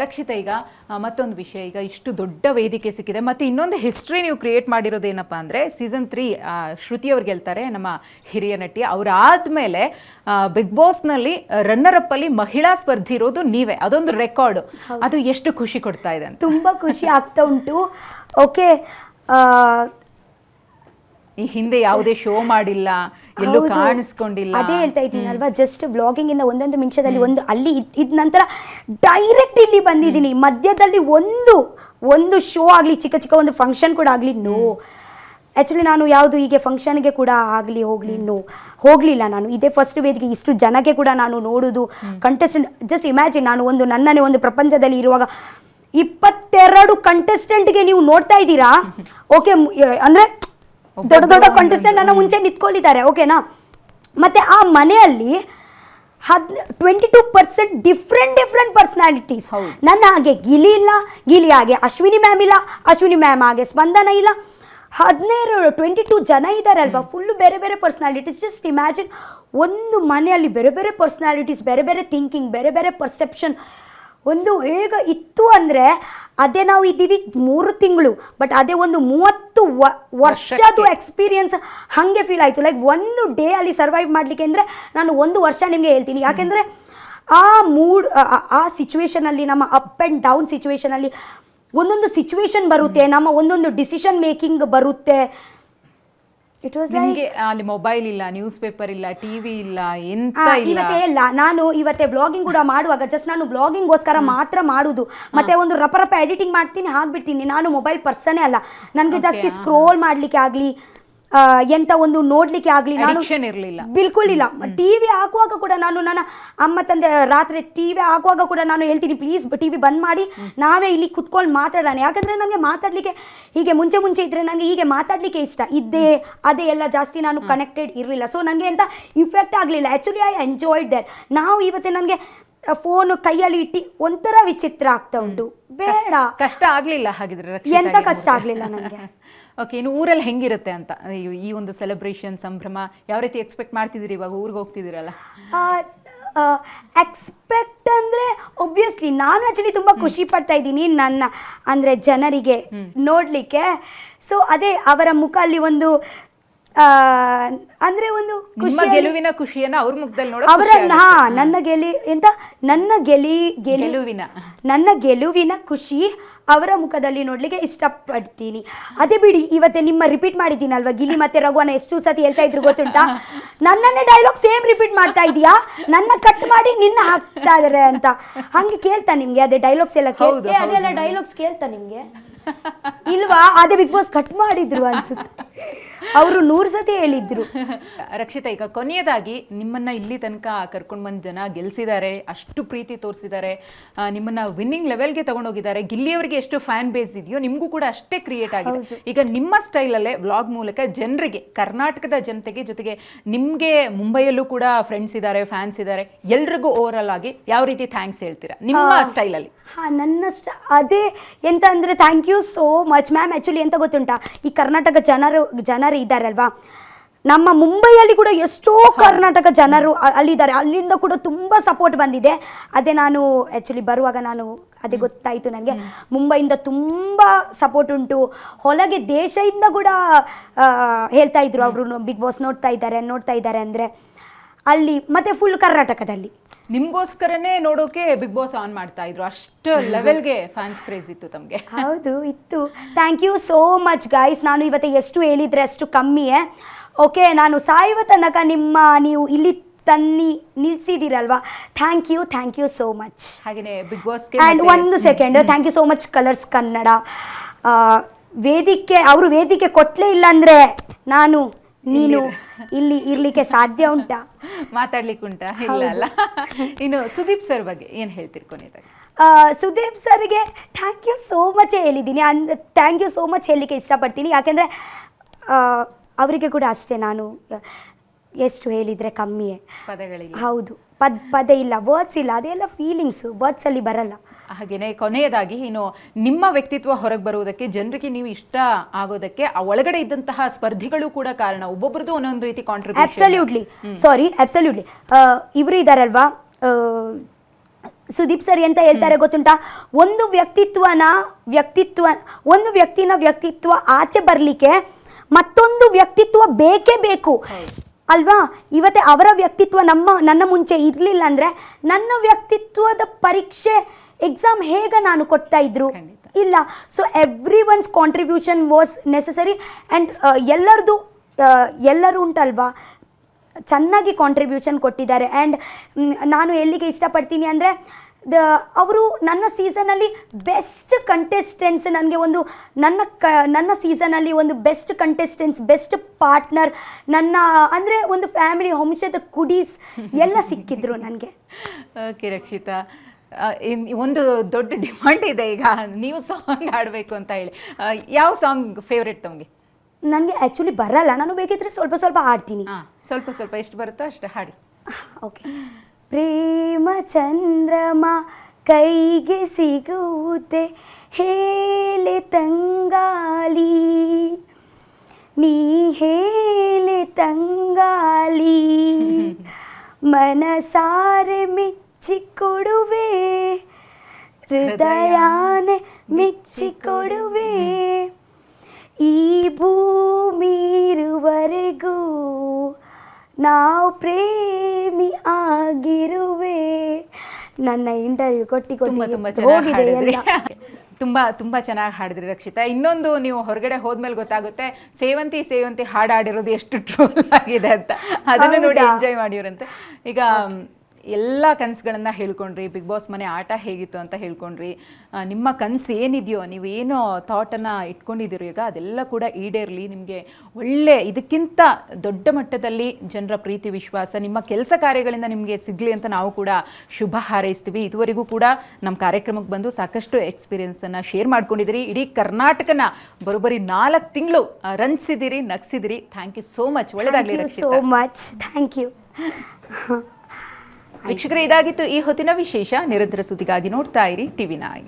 ರಕ್ಷಿತ, ಈಗ ಮತ್ತೊಂದು ವಿಷಯ, ಈಗ ಇಷ್ಟು ದೊಡ್ಡ ವೇದಿಕೆ ಸಿಕ್ಕಿದೆ, ಮತ್ತು ಇನ್ನೊಂದು ಹಿಸ್ಟ್ರಿ ನೀವು ಕ್ರಿಯೇಟ್ ಮಾಡಿರೋದೇನಪ್ಪ ಅಂದರೆ ಸೀಸನ್ 3 ಶ್ರುತಿ ಅವ್ರು ಗೆಲ್ತಾರೆ, ನಮ್ಮ ಹಿರಿಯ ನಟಿ. ಅವರಾದ್ಮೇಲೆ ಬಿಗ್ ಬಾಸ್ನಲ್ಲಿ ರನ್ನರ್ ಅಪ್ ಅಲ್ಲಿ ಮಹಿಳಾ ಸ್ಪರ್ಧಿ ಇರೋದು ನೀವೇ. ಅದೊಂದು ರೆಕಾರ್ಡ್. ಅದು ಎಷ್ಟು ಖುಷಿ ಕೊಡ್ತಾ ಇದೆ ಅಂತ? ತುಂಬ ಖುಷಿ ಆಗ್ತಾ ಉಂಟು. ಓಕೆ, ಈ ಹಿಂದೆ ಯಾವುದೇ ಶೋ ಮಾಡಿಲ್ಲ, ಎಲ್ಲೂ ಕಾಣಿಸ್ಕೊಂಡಿಲ್ಲ. ಅದೇ ಹೇಳ್ತಾ ಇದ್ದೀನಿ ಅಲ್ವಾ, ಜಸ್ಟ್ ವ್ಲಾಗಿಂಗ್ ಇಂದ ಒಂದೊಂದು ನಿಮಿಷದಲ್ಲಿ ಒಂದು ಅಲ್ಲಿ ಇದ್ದ ನಂತರ ಡೈರೆಕ್ಟ್ ಇಲ್ಲಿ ಬಂದಿದ್ದೀನಿ. ಮಧ್ಯದಲ್ಲಿ ಒಂದು ಶೋ ಆಗಲಿ, ಚಿಕ್ಕ ಚಿಕ್ಕ ಒಂದು ಫಂಕ್ಷನ್ ಕೂಡ ಆಗಲಿ, ನೋ. ಆ್ಯಕ್ಚುಲಿ ನಾನು ಯಾವುದು ಹೀಗೆ ಫಂಕ್ಷನ್ಗೆ ಕೂಡ ಆಗಲಿ ಹೋಗಲಿಲ್ಲ ನಾನು. ಇದೇ ಫಸ್ಟ್ ವೇದಿಕೆ, ಇಷ್ಟು ಜನಕ್ಕೆ ಕೂಡ ನಾನು ನೋಡೋದು ಕಂಟೆಸ್ಟೆಂಟ್. ಜಸ್ಟ್ ಇಮ್ಯಾಜಿನ್, ನಾನು ನನ್ನನ್ನೇ ಒಂದು ಪ್ರಪಂಚದಲ್ಲಿ ಇರುವಾಗ 22 ಕಂಟೆಸ್ಟೆಂಟ್ಗೆ ನೀವು ನೋಡ್ತಾ ಇದ್ದೀರಾ. ಓಕೆ, ಅಂದರೆ ದೊಡ್ಡ ದೊಡ್ಡ ಕಂಟೆಸ್ಟೆಂಟ್ ನನ್ನ ಮುಂಚೆ ನಿಂತ್ಕೊಂಡಿದ್ದಾರೆ, ಓಕೆನಾ. ಮತ್ತು ಆ ಮನೆಯಲ್ಲಿ 22% ಡಿಫ್ರೆಂಟ್ ಪರ್ಸನಾಲಿಟೀಸ್. ನನ್ನ ಹಾಗೆ ಗಿಲಿ ಇಲ್ಲ, ಗಿಲಿ ಹಾಗೆ ಅಶ್ವಿನಿ ಮ್ಯಾಮ್ ಇಲ್ಲ, ಅಶ್ವಿನಿ ಮ್ಯಾಮ್ ಹಾಗೆ ಸ್ಪಂದನ ಇಲ್ಲ. 22 ಜನ ಇದ್ದಾರೆ ಅಲ್ವಾ, ಫುಲ್ಲು ಬೇರೆ ಬೇರೆ ಪರ್ಸ್ನಾಲಿಟೀಸ್. ಜಸ್ಟ್ ಇಮ್ಯಾಜಿನ್, ಒಂದು ಮನೆಯಲ್ಲಿ ಬೇರೆ ಬೇರೆ ಪರ್ಸ್ನಾಲಿಟೀಸ್, ಬೇರೆ ಬೇರೆ ಥಿಂಕಿಂಗ್, ಬೇರೆ ಬೇರೆ ಪರ್ಸೆಪ್ಷನ್. ಒಂದು ಹೇಗೆ ಇತ್ತು ಅಂದರೆ, ಅದೇ ನಾವು ಇದ್ದೀವಿ 3 ತಿಂಗಳು, ಬಟ್ ಅದೇ ಒಂದು 30 ವರ್ಷದ ಎಕ್ಸ್ಪೀರಿಯನ್ಸ್ ಹಾಗೆ ಫೀಲ್ ಆಯಿತು. ಲೈಕ್ ಒಂದು ಡೇ ಅಲ್ಲಿ ಸರ್ವೈವ್ ಮಾಡಲಿಕ್ಕೆ ಅಂದರೆ ನಾನು 1 ವರ್ಷ ನಿಮಗೆ ಹೇಳ್ತೀನಿ. ಯಾಕೆಂದರೆ ಆ ಸಿಚುವೇಶನಲ್ಲಿ, ನಮ್ಮ ಅಪ್ ಆ್ಯಂಡ್ ಡೌನ್ ಸಿಚುವೇಶನಲ್ಲಿ ಒಂದೊಂದು ಸಿಚುವೇಶನ್ ಬರುತ್ತೆ, ನಮ್ಮ ಒಂದೊಂದು ಡಿಸಿಷನ್ ಮೇಕಿಂಗ್ ಬರುತ್ತೆ. ಇಟ್ ವಾಸ್ ನಿಮಗೆ ಅಲ್ಲಿ ಮೊಬೈಲ್ ಇಲ್ಲ, ನ್ಯೂಸ್ ಪೇಪರ್ ಇಲ್ಲ, ಟಿವಿ ಇಲ್ಲ, ಎಂತ ಇಲ್ಲ. ನಾನು ಇವತ್ತೇ ವ್ಲಾಗಿಂಗ್ ಕೂಡ ಮಾಡುವಾಗ ಜಸ್ಟ್ ನಾನು ವ್ಲಾಗಿಂಗ್ಗೋಸ್ಕರ ಮಾತ್ರ ಮಾಡುದು. ಮತ್ತೆ ಒಂದು ರಪ ಎಡಿಟಿಂಗ್ ಮಾಡ್ತೀನಿ, ಹಾಕ್ಬಿಡ್ತೀನಿ. ನಾನು ಮೊಬೈಲ್ ಪರ್ಸನೇ ಅಲ್ಲ. ನನಗೆ ಜಾಸ್ತಿ ಸ್ಕ್ರೋಲ್ ಮಾಡಲಿಕ್ಕೆ ಆಗಲಿ, ಎಂತ ಒಂದು ನೋಡ್ಲಿಕ್ಕೆ ಆಗಲಿ ನಾನು ಇರಲಿಲ್ಲ, ಬಿಲ್ಕುಲ್ ಇಲ್ಲ. ಟಿವಿ ಹಾಕುವಾಗ ಕೂಡ ನಾನು ನನ್ನ ಅಮ್ಮ ತಂದೆ ರಾತ್ರಿ ಟಿವಿ ಹಾಕುವಾಗ ಕೂಡ ನಾನು ಹೇಳ್ತೀನಿ, ಪ್ಲೀಸ್ ಟಿವಿ ಬಂದ್ ಮಾಡಿ, ನಾವೇ ಇಲ್ಲಿ ಕುತ್ಕೊಂಡು ಮಾತಾಡೋಣ. ಯಾಕಂದರೆ ನನಗೆ ಮಾತಾಡಲಿಕ್ಕೆ ಹೀಗೆ ಮುಂಚೆ ಇದ್ದರೆ ನನಗೆ ಹೀಗೆ ಮಾತಾಡಲಿಕ್ಕೆ ಇಷ್ಟ ಇದ್ದೇ, ಅದೇ ಎಲ್ಲ ಜಾಸ್ತಿ ನಾನು ಕನೆಕ್ಟೆಡ್ ಇರಲಿಲ್ಲ. ಸೊ ನನಗೆ ಎಂತ ಇಫೆಕ್ಟ್ ಆಗಲಿಲ್ಲ. Actually I enjoyed that. ನಾವು ಇವತ್ತೇ ನನಗೆ ಫೋನು ಕೈಯಲ್ಲಿ ಇಟ್ಟು ಒಂಥರ ವಿಚಿತ್ರ ಆಗ್ತಾ ಉಂಟು. ಬೇಡ, ಕಷ್ಟ ಆಗಲಿಲ್ಲ ಹಾಗಿದ್ರೆ? ಎಂತ ಕಷ್ಟ ಆಗಲಿಲ್ಲ ನನಗೆ. ಓಕೆ, ಇನ್ನು ಊರಲ್ಲಿ ಹೆಂಗಿರುತ್ತೆ ಅಂತ ಈ ಒಂದು ಸೆಲೆಬ್ರೇಷನ್ ಸಂಭ್ರಮ ಯಾವ ರೀತಿ ಎಕ್ಸ್ಪೆಕ್ಟ್ ಮಾಡ್ತಿದ್ದೀರಿ? ಇವಾಗ ಊರಿಗೆ ಹೋಗ್ತಿದ್ದೀರಲ್ಲ. ಎಕ್ಸ್ಪೆಕ್ಟ್ ಅಂದರೆ ಒಬ್ವಿಯಸ್ಲಿ ನಾನು ಆ್ಯಕ್ಚುಲಿ ತುಂಬ ಖುಷಿ ಪಡ್ತಾ ಇದ್ದೀನಿ, ನನ್ನ ಅಂದರೆ ಜನರಿಗೆ ನೋಡಲಿಕ್ಕೆ. ಸೊ ಅದೇ ಅವರ ಮುಖ ಅಲ್ಲಿ ಒಂದು ಅಂದ್ರೆ ಒಂದು ಗೆಲುವಿನ ಖುಷಿಯನ್ನ ಅವ್ರ ಮುಖದಲ್ಲಿ ನೋಡೋ ನನ್ನ ಗೆಲುವಿನ ಖುಷಿ ಅವರ ಮುಖದಲ್ಲಿ ನೋಡ್ಲಿಕ್ಕೆ ಇಷ್ಟಪಡ್ತೀನಿ. ಅದೇ ಬಿಡಿ, ಇವತ್ತೇ ನಿಮ್ಮ ರಿಪೀಟ್ ಮಾಡಿದ್ದೀನಲ್ವಾ, ಗಿಲಿ ಮತ್ತೆ ರಘುವನ್ನ ಎಷ್ಟು ಸತಿ ಹೇಳ್ತಾ ಇದ್ರು ಗೊತ್ತುಂಟಾ? ನನ್ನನ್ನೇ ಡೈಲಾಗ್ ಸೇಮ್ ರಿಪೀಟ್ ಮಾಡ್ತಾ ಇದೀಯಾ, ನನ್ನ ಕಟ್ ಮಾಡಿ ನಿನ್ನ ಹಾಕ್ತಾ ಇದಾರೆ ಅಂತ. ಹಂಗೆ ಕೇಳ್ತಾ ನಿಮ್ಗೆ ಅದೇ ಡೈಲಾಗ್ಸ್ ಎಲ್ಲ ಅದೆಲ್ಲ ಡೈಲಾಗ್ಸ್ ಕೇಳ್ತಾ ನಿಮ್ಗೆ ಇಲ್ವಾ? ಅದೇ ಬಿಗ್ ಬಾಸ್ ಕಟ್ ಮಾಡಿದ್ರು ಅನ್ಸುತ್ತೆ, ಅವರು 100 ಸತಿ ಹೇಳಿದ್ರು. ರಕ್ಷಿತಾ, ಈಗ ಕೊನೆಯದಾಗಿ ನಿಮ್ಮನ್ನ ಇಲ್ಲಿ ತನಕ ಕರ್ಕೊಂಡು ಬಂದು ಜನ ಗೆಲ್ಸಿದ್ದಾರೆ, ಅಷ್ಟು ಪ್ರೀತಿ ತೋರಿಸಿದ್ದಾರೆ, ನಿಮ್ಮನ್ನ ವಿನ್ನಿಂಗ್ ಲೆವೆಲ್ಗೆ ತಗೊಂಡೋಗಿದ್ದಾರೆ. ಗಿಲ್ಲಿಯವರಿಗೆ ಎಷ್ಟು ಫ್ಯಾನ್ ಬೇಸ್ ಇದೆಯೋ ನಿಮಗೂ ಕೂಡ ಅಷ್ಟೇ ಕ್ರಿಯೇಟ್ ಆಗಿದೆ. ಈಗ ನಿಮ್ಮ ಸ್ಟೈಲಲ್ಲೇ ವ್ಲಾಗ್ ಮೂಲಕ ಜನರಿಗೆ, ಕರ್ನಾಟಕದ ಜನತೆಗೆ, ಜೊತೆಗೆ ನಿಮಗೆ ಮುಂಬೈಯಲ್ಲೂ ಕೂಡ ಫ್ರೆಂಡ್ಸ್ ಇದ್ದಾರೆ, ಫ್ಯಾನ್ಸ್ ಇದ್ದಾರೆ, ಎಲ್ರಿಗೂ ಓವರ್ ಆಲ್ ಆಗಿ ಯಾವ ರೀತಿ ಥ್ಯಾಂಕ್ಸ್ ಹೇಳ್ತೀರಾ ನಿಮ್ಮ ಸ್ಟೈಲಲ್ಲಿ? ಅದೇ ಎಂತ ಅಂದರೆ, thank you so much ma'am. Actually ಎಂತ ಗೊತ್ತುಂಟಾ, ಈ ಕರ್ನಾಟಕ ಜನರು ಇದ್ದಾರಲ್ವಾ, ನಮ್ಮ ಮುಂಬೈಯಲ್ಲಿ ಕೂಡ ಎಷ್ಟೋ ಕರ್ನಾಟಕ ಜನರು ಅಲ್ಲಿದ್ದಾರೆ, ಅಲ್ಲಿಂದ ಕೂಡ ತುಂಬ ಸಪೋರ್ಟ್ ಬಂದಿದೆ. ಅದೇ ನಾನು ಆ್ಯಕ್ಚುಲಿ ಬರುವಾಗ ಅದೇ ಗೊತ್ತಾಯಿತು ನನಗೆ, ಮುಂಬೈಯಿಂದ ತುಂಬ ಸಪೋರ್ಟ್ ಉಂಟು. ಹೊರಗೆ ದೇಶದಿಂದ ಕೂಡ ಹೇಳ್ತಾ ಇದ್ರು, ಅವರು ಬಿಗ್ ಬಾಸ್ ನೋಡ್ತಾ ಇದ್ದಾರೆ ಅಂದರೆ ಅಲ್ಲಿ, ಮತ್ತೆ ಫುಲ್ ಕರ್ನಾಟಕದಲ್ಲಿ ನಿಮ್ಗೋಸ್ಕರನೇ ನೋಡೋಕೆ ಬಿಗ್ ಬಾಸ್ ಆನ್ ಮಾಡ್ತಾ ಇದ್ರು, ಅಷ್ಟು ಲೆವೆಲ್ಗೆ ಫ್ಯಾನ್ಸ್ ಕ್ರೇಜ್ ಇತ್ತು ತಮಗೆ. ಹೌದು, ಇತ್ತು. Thank you so much guys. ನಾನು ಇವತ್ತು ಎಷ್ಟು ಹೇಳಿದರೆ ಅಷ್ಟು ಕಮ್ಮಿಯೇ. ಓಕೆ, ನಾನು ಸಾಯುವ ತನಕ ನೀವು ಇಲ್ಲಿ ನಿಲ್ಸಿದ್ದೀರಲ್ವಾ, ಥ್ಯಾಂಕ್ ಯು ಸೋ ಮಚ್. ಹಾಗೆಯೇ ಬಿಗ್ ಬಾಸ್ ಆ್ಯಂಡ್ ಒಂದು second, thank you so much Colors Kannada. ವೇದಿಕೆ ಕೊಟ್ಟಲೇ ಇಲ್ಲ ಅಂದರೆ ನೀನು ಇಲ್ಲಿ ಇರ್ಲಿಕ್ಕೆ ಸಾಧ್ಯ ಉಂಟಾ? ಮಾತಾಡ್ಲಿಕ್ಕೆ ಉಂಟಾ? ಇಲ್ಲ ಅಲ್ಲ. ಇನ್ನು ಸುದೀಪ್ ಸರ್ ಬಗ್ಗೆ ಏನು ಹೇಳ್ತೀರಿ ಕೊನೆಯದಾಗಿ? ಸುದೀಪ್ ಸರ್ಗೆ ಥ್ಯಾಂಕ್ ಯು ಸೋ ಮಚ್ ಹೇಳಿದ್ದೀನಿ. ಥ್ಯಾಂಕ್ ಯು ಸೋ ಮಚ್ ಹೇಳಲಿಕ್ಕೆ ಇಷ್ಟಪಡ್ತೀನಿ. ಯಾಕೆಂದರೆ ಅವರಿಗೆ ಕೂಡ ಅಷ್ಟೇ, ನಾನು ಎಷ್ಟು ಹೇಳಿದರೆ ಕಮ್ಮಿಯೇ. ಪದಗಳಿಲ್ಲ. ಹೌದು, ಪದ ಇಲ್ಲ, ವರ್ಡ್ಸ್ ಇಲ್ಲ, ಅದೆಲ್ಲ ಫೀಲಿಂಗ್ಸು, ವರ್ಡ್ಸಲ್ಲಿ ಬರಲ್ಲ. ಹಾಗೆಯೇ ಕೊನೆಯದಾಗಿ, ಇನ್ನು ನಿಮ್ಮ ವ್ಯಕ್ತಿತ್ವ ಹೊರಗೆ ಬರುವುದಕ್ಕೆ, ಜನರಿಗೆ ನೀವು ಇಷ್ಟ ಆಗೋದಕ್ಕೆ ಆ ಒಳಗಡೆ ಇದ್ದಂತಹ ಸ್ಪರ್ಧಿಗಳು ಕೂಡ ಕಾರಣ. ಒಬ್ಬೊಬ್ರದ್ದು ಒಂದೊಂದು ರೀತಿ ಕಾಂಟ್ರಿಬ್ಯೂಷನ್. ಅಬ್ಸಲ್ಯೂಟ್ಲಿ ಇವರು ಇದ್ದಾರಲ್ವಾ, ಸುದೀಪ್ ಸರಿ ಅಂತ ಹೇಳ್ತಾರೆ ಗೊತ್ತುಂಟಾ, ಒಂದು ವ್ಯಕ್ತಿತ್ವ ಆಚೆ ಬರಲಿಕ್ಕೆ ಮತ್ತೊಂದು ವ್ಯಕ್ತಿತ್ವ ಬೇಕೇ ಬೇಕು ಅಲ್ವಾ. ಇವತ್ತೇ ಅವರ ವ್ಯಕ್ತಿತ್ವ ನನ್ನ ಮುಂಚೆ ಇರಲಿಲ್ಲ ಅಂದರೆ ನನ್ನ ವ್ಯಕ್ತಿತ್ವದ ಪರೀಕ್ಷೆ ಎಕ್ಸಾಮ್ ಹೇಗೆ ನಾನು ಕೊಡ್ತಾ ಇದ್ರು ಇಲ್ಲ. So every once contribution was necessary and ಎಲ್ಲರೂ ಉಂಟಲ್ವಾ ಚೆನ್ನಾಗಿ ಕಾಂಟ್ರಿಬ್ಯೂಷನ್ ಕೊಟ್ಟಿದ್ದಾರೆ. ಆ್ಯಂಡ್ ನಾನು ಎಲ್ಲಿಗೆ ಇಷ್ಟಪಡ್ತೀನಿ ಅಂದರೆ ಅವರು ನನ್ನ ಸೀಸನಲ್ಲಿ ಬೆಸ್ಟ್ ಕಂಟೆಸ್ಟೆನ್ಸ್, ನನಗೆ ಒಂದು ನನ್ನ ಸೀಸನಲ್ಲಿ ಒಂದು ಬೆಸ್ಟ್ ಕಂಟೆಸ್ಟೆನ್ಸ್, ಬೆಸ್ಟ್ ಪಾರ್ಟ್ನರ್, ನನ್ನ ಅಂದರೆ ಒಂದು ಫ್ಯಾಮಿಲಿ ವಂಶದ ಕುಡೀಸ್ ಎಲ್ಲ ಸಿಕ್ಕಿದ್ರು ನನಗೆ. ಓಕೆ ರಕ್ಷಿತಾ, ಒಂದು ದೊಡ್ಡ ಡಿಮಾಂಡ್ ಇದೆ ಈಗ, ನೀವು ಸಾಂಗ್ ಹಾಡಬೇಕು ಅಂತ ಹೇಳಿ. ಯಾವ ಸಾಂಗ್ ಫೇವ್ರೆಟ್ ತಮಗೆ? ನನಗೆ ಆ್ಯಕ್ಚುಲಿ ಬರಲ್ಲ, ನಾನು ಬೇಕಿದ್ರೆ ಸ್ವಲ್ಪ ಹಾಡ್ತೀನಿ. ಸ್ವಲ್ಪ ಎಷ್ಟು ಬರುತ್ತೋ ಅಷ್ಟು ಹಾಡಿ. ಓಕೆ. ಪ್ರೇಮ ಚಂದ್ರಮ ಕೈಗೆ ಸಿಗುವುದೇ ಹೇಳೆ ತಂಗಾಲಿ, ನೀ ಹೇಳೆ ತಂಗಾಲಿ, ಮನಸಾರೆ ಮೆಚ್ಚಿಕೊಡುವೆ, ಹೃದಯಾನೆ ಮೆಚ್ಚಿಕೊಡುವೆ, ಈ ಭೂಮಿ ಇರುವರೆಗೂ ನಾವು ಪ್ರೇಮಿ ಆಗಿರುವೆ. ನನ್ನ ಇಂಟರ್ವ್ಯೂ ಕೊಟ್ಟಿ ಹೋಗಿದೆ ಎಲ್ಲ. ತುಂಬಾ ಚೆನ್ನಾಗಿ ಹಾಡಿದ್ರಿ ರಕ್ಷಿತಾ. ಇನ್ನೊಂದು, ನೀವು ಹೊರಗಡೆ ಹೋದ್ಮೇಲೆ ಗೊತ್ತಾಗುತ್ತೆ ಸೇವಂತಿ ಹಾಡಾಡಿರೋದು ಎಷ್ಟು ಟ್ರೋಲ್ ಆಗಿದೆ ಅಂತ. ಅದನ್ನು ನೋಡಿ ಎಂಜಾಯ್ ಮಾಡಿವ್ರಂತೆ. ಈಗ ಎಲ್ಲ ಕನಸುಗಳನ್ನು ಹೇಳ್ಕೊಂಡ್ರಿ, ಬಿಗ್ ಬಾಸ್ ಮನೆ ಆಟ ಹೇಗಿತ್ತು ಅಂತ ಹೇಳ್ಕೊಂಡ್ರಿ. ನಿಮ್ಮ ಕನಸು ಏನಿದೆಯೋ, ನೀವೇನೋ ಥಾಟನ್ನು ಇಟ್ಕೊಂಡಿದ್ದೀರೋ ಈಗ ಅದೆಲ್ಲ ಕೂಡ ಈಡೇರಲಿ. ನಿಮಗೆ ಒಳ್ಳೆ ಇದಕ್ಕಿಂತ ದೊಡ್ಡ ಮಟ್ಟದಲ್ಲಿ ಜನರ ಪ್ರೀತಿ ವಿಶ್ವಾಸ ನಿಮ್ಮ ಕೆಲಸ ಕಾರ್ಯಗಳಿಂದ ನಿಮಗೆ ಸಿಗಲಿ ಅಂತ ನಾವು ಕೂಡ ಶುಭ ಹಾರೈಸ್ತೀವಿ. ಇದುವರೆಗೂ ಕೂಡ ನಮ್ಮ ಕಾರ್ಯಕ್ರಮಕ್ಕೆ ಬಂದು ಸಾಕಷ್ಟು ಎಕ್ಸ್ಪೀರಿಯನ್ಸನ್ನು ಶೇರ್ ಮಾಡ್ಕೊಂಡಿದ್ದೀರಿ. ಇಡೀ ಕರ್ನಾಟಕನ ಬರೋಬ್ಬರಿ 4 ತಿಂಗಳು ರಂಜಿಸಿದಿರಿ, ನಗಿಸಿದಿರಿ. Thank you so much. ಒಳ್ಳೆದಾಗಲಿ Rakshita. So much, thank you. ವೀಕ್ಷಕರೇ, ಇದಾಗಿತ್ತು ಈ ಹೊತ್ತಿನ ವಿಶೇಷ. ನಿರಂತರ ಸುದ್ದಿಗಾಗಿ ನೋಡ್ತಾ ಇರಿ TV9.